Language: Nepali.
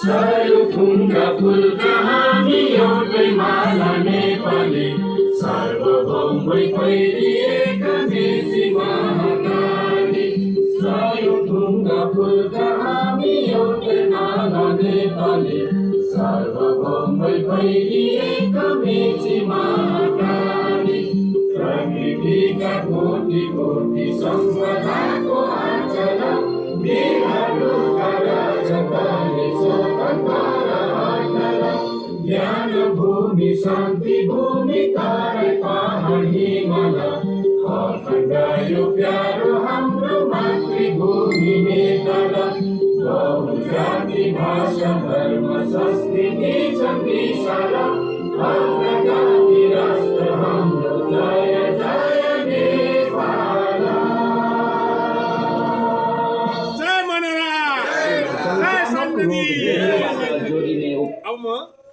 सयथुङ्गा फुलका हामी एउटै माला नेपाली सार्वभौमै फैलिएका मेची महाकाली सयथुङ्गा फुलका हामी एउटै माला नेपाली सार्वभौमै फैलिएका मेची महाकाली प्रकृतिका कोटि कोटि सम्पदाको आचल बिहारका राजधानी ज्ञान भूमि शान्ति भूमि तारै पहाड हिमाल अखण्ड यो प्यारो हाम्रो मातृभूमि नेपाल बहुजाति भाषा धर्म संस्कृति छ विशाल अग्रगामी राष्ट्र हाम्रो जय जय नेपाल जय मनरा जय सन्तति जोडिने अब म